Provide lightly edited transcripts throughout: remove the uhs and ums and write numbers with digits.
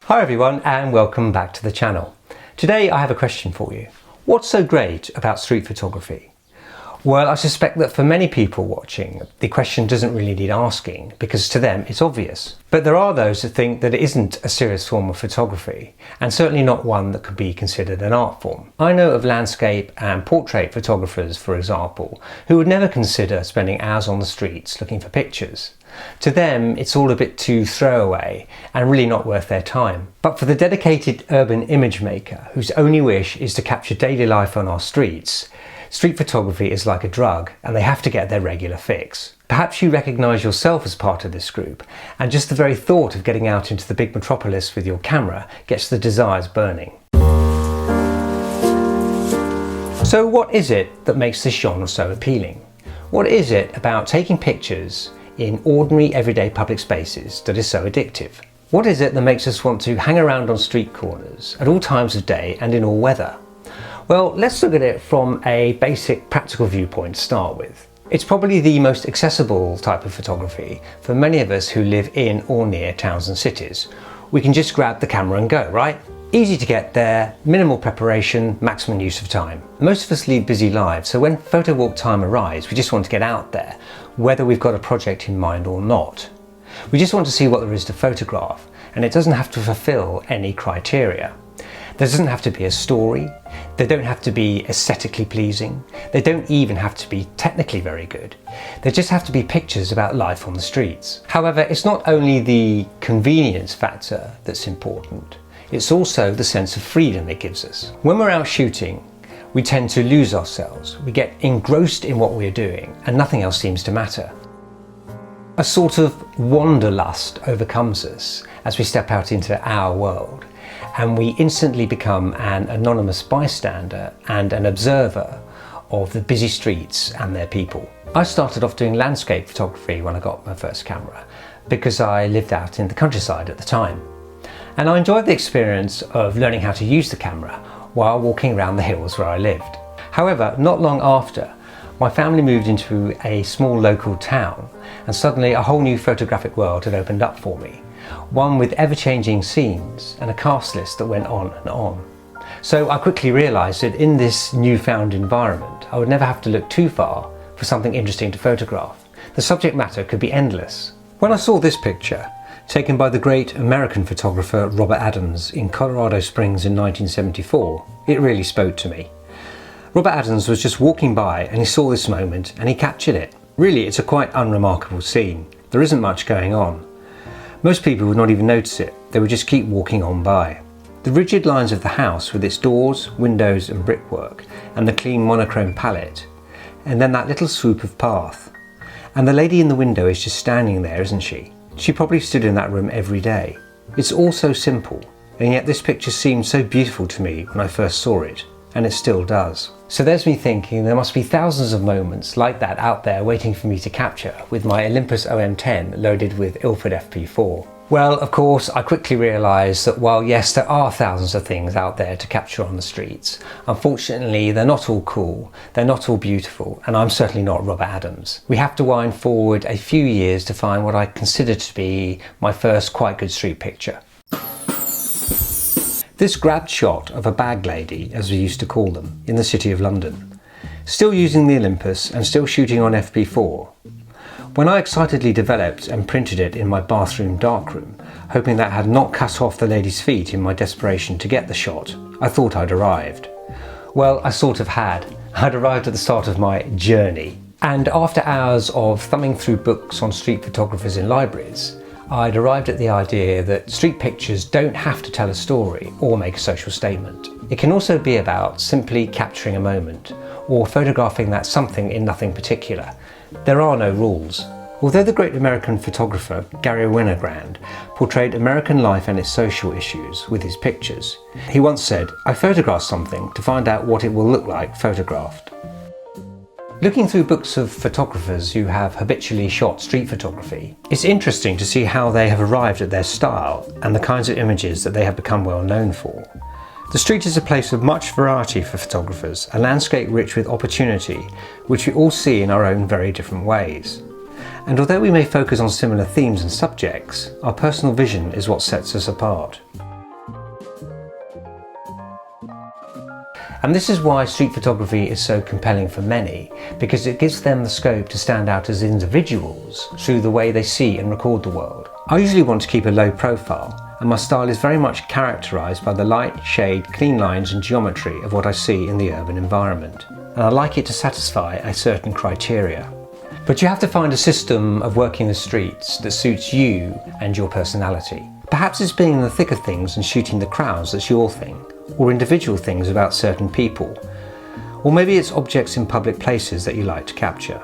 Hi everyone and welcome back to the channel. Today I have a question for you. What's so great about street photography? Well, I suspect that for many people watching, the question doesn't really need asking because to them it's obvious. But there are those that think that it isn't a serious form of photography and certainly not one that could be considered an art form. I know of landscape and portrait photographers, for example, who would never consider spending hours on the streets looking for pictures. To them, it's all a bit too throwaway and really not worth their time. But for the dedicated urban image maker whose only wish is to capture daily life on our streets, street photography is like a drug and they have to get their regular fix. Perhaps you recognise yourself as part of this group, and just the very thought of getting out into the big metropolis with your camera gets the desires burning. So what is it that makes this genre so appealing? What is it about taking pictures in ordinary everyday public spaces that is so addictive? What is it that makes us want to hang around on street corners at all times of day and in all weather? Well, let's look at it from a basic practical viewpoint to start with. It's probably the most accessible type of photography for many of us who live in or near towns and cities. We can just grab the camera and go, right? Easy to get there, minimal preparation, maximum use of time. Most of us lead busy lives, so when photo walk time arrives, we just want to get out there, whether we've got a project in mind or not. We just want to see what there is to photograph, and it doesn't have to fulfill any criteria. There doesn't have to be a story, they don't have to be aesthetically pleasing, they don't even have to be technically very good. They just have to be pictures about life on the streets. However, it's not only the convenience factor that's important, it's also the sense of freedom it gives us. When we're out shooting, we tend to lose ourselves. We get engrossed in what we're doing and nothing else seems to matter. A sort of wanderlust overcomes us as we step out into our world, and we instantly become an anonymous bystander and an observer of the busy streets and their people. I started off doing landscape photography when I got my first camera because I lived out in the countryside at the time. And I enjoyed the experience of learning how to use the camera while walking around the hills where I lived. However, not long after, my family moved into a small local town and suddenly a whole new photographic world had opened up for me. One with ever-changing scenes and a cast list that went on and on. So I quickly realised that in this newfound environment, I would never have to look too far for something interesting to photograph. The subject matter could be endless. When I saw this picture, taken by the great American photographer Robert Adams in Colorado Springs in 1974, it really spoke to me. Robert Adams was just walking by and he saw this moment and he captured it. Really, it's a quite unremarkable scene. There isn't much going on. Most people would not even notice it, they would just keep walking on by. The rigid lines of the house with its doors, windows and brickwork, and the clean monochrome palette, and then that little swoop of path. And the lady in the window is just standing there, isn't she? She probably stood in that room every day. It's all so simple, and yet this picture seemed so beautiful to me when I first saw it, and it still does. So there's me thinking there must be thousands of moments like that out there waiting for me to capture with my Olympus OM10 loaded with Ilford FP4. Well, of course, I quickly realised that while yes, there are thousands of things out there to capture on the streets, unfortunately they're not all cool, they're not all beautiful, and I'm certainly not Robert Adams. We have to wind forward a few years to find what I consider to be my first quite good street picture. This grabbed shot of a bag lady, as we used to call them, in the City of London. Still using the Olympus and still shooting on FP4. When I excitedly developed and printed it in my bathroom darkroom, hoping that I had not cut off the lady's feet in my desperation to get the shot, I thought I'd arrived. Well, I sort of had. I'd arrived at the start of my journey. And after hours of thumbing through books on street photographers in libraries, I'd arrived at the idea that street pictures don't have to tell a story or make a social statement. It can also be about simply capturing a moment or photographing that something in nothing particular. There are no rules. Although the great American photographer Gary Winogrand portrayed American life and its social issues with his pictures, he once said, "I photographed something to find out what it will look like photographed." Looking through books of photographers who have habitually shot street photography, it's interesting to see how they have arrived at their style and the kinds of images that they have become well known for. The street is a place of much variety for photographers, a landscape rich with opportunity, which we all see in our own very different ways. And although we may focus on similar themes and subjects, our personal vision is what sets us apart. And this is why street photography is so compelling for many, because it gives them the scope to stand out as individuals through the way they see and record the world. I usually want to keep a low profile, and my style is very much characterised by the light, shade, clean lines and geometry of what I see in the urban environment. And I like it to satisfy a certain criteria. But you have to find a system of working the streets that suits you and your personality. Perhaps it's being in the thick of things and shooting the crowds that's your thing, or individual things about certain people. Or maybe it's objects in public places that you like to capture.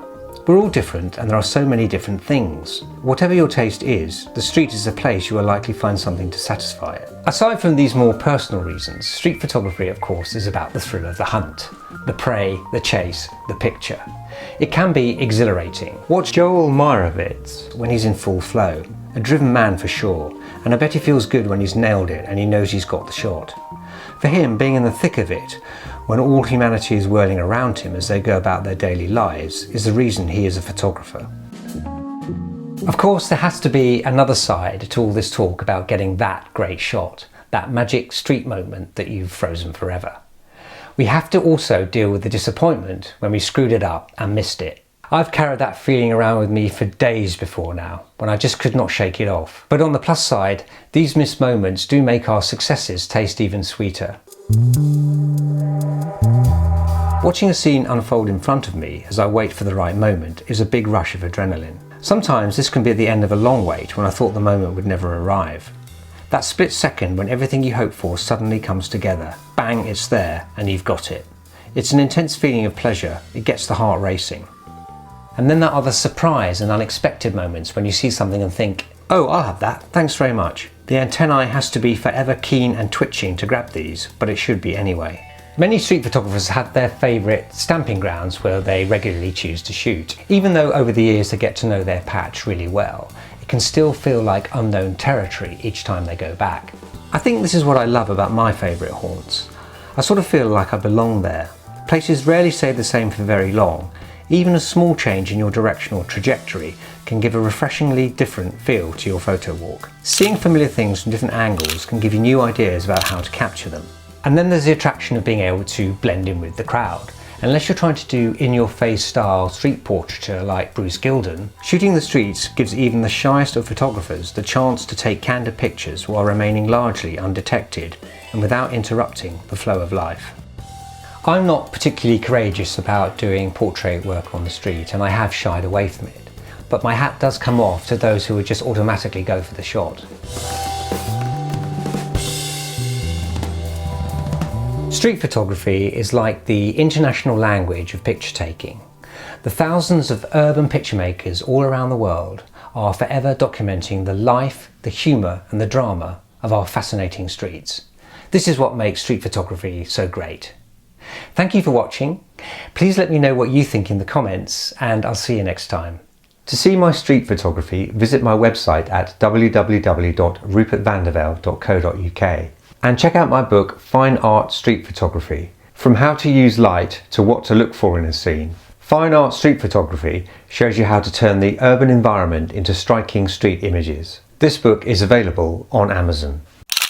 We're all different and there are so many different things. Whatever your taste is, the street is a place you will likely find something to satisfy it. Aside from these more personal reasons, street photography of course is about the thrill of the hunt, the prey, the chase, the picture. It can be exhilarating. Watch Joel Meyerowitz when he's in full flow, a driven man for sure, and I bet he feels good when he's nailed it and he knows he's got the shot. For him, being in the thick of it, when all humanity is whirling around him as they go about their daily lives, is the reason he is a photographer. Of course, there has to be another side to all this talk about getting that great shot, that magic street moment that you've frozen forever. We have to also deal with the disappointment when we screwed it up and missed it. I've carried that feeling around with me for days before now, when I just could not shake it off. But on the plus side, these missed moments do make our successes taste even sweeter. Watching a scene unfold in front of me as I wait for the right moment is a big rush of adrenaline. Sometimes this can be at the end of a long wait when I thought the moment would never arrive. That split second when everything you hope for suddenly comes together. Bang, it's there and you've got it. It's an intense feeling of pleasure, it gets the heart racing. And then there are the surprise and unexpected moments when you see something and think, oh, I'll have that, thanks very much. The antennae has to be forever keen and twitching to grab these, but it should be anyway. Many street photographers have their favourite stamping grounds where they regularly choose to shoot. Even though over the years they get to know their patch really well, it can still feel like unknown territory each time they go back. I think this is what I love about my favourite haunts. I sort of feel like I belong there. Places rarely stay the same for very long. Even a small change in your direction or trajectory can give a refreshingly different feel to your photo walk. Seeing familiar things from different angles can give you new ideas about how to capture them. And then there's the attraction of being able to blend in with the crowd. Unless you're trying to do in-your-face style street portraiture like Bruce Gilden, shooting the streets gives even the shyest of photographers the chance to take candid pictures while remaining largely undetected and without interrupting the flow of life. I'm not particularly courageous about doing portrait work on the street and I have shied away from it, but my hat does come off to those who would just automatically go for the shot. Street photography is like the international language of picture taking. The thousands of urban picture makers all around the world are forever documenting the life, the humour and the drama of our fascinating streets. This is what makes street photography so great. Thank you for watching. Please let me know what you think in the comments and I'll see you next time. To see my street photography, visit my website at www.rupertvandervelde.co.uk. And check out my book, Fine Art Street Photography, From How to Use Light to What to Look For in a Scene. Fine Art Street Photography shows you how to turn the urban environment into striking street images. This book is available on Amazon.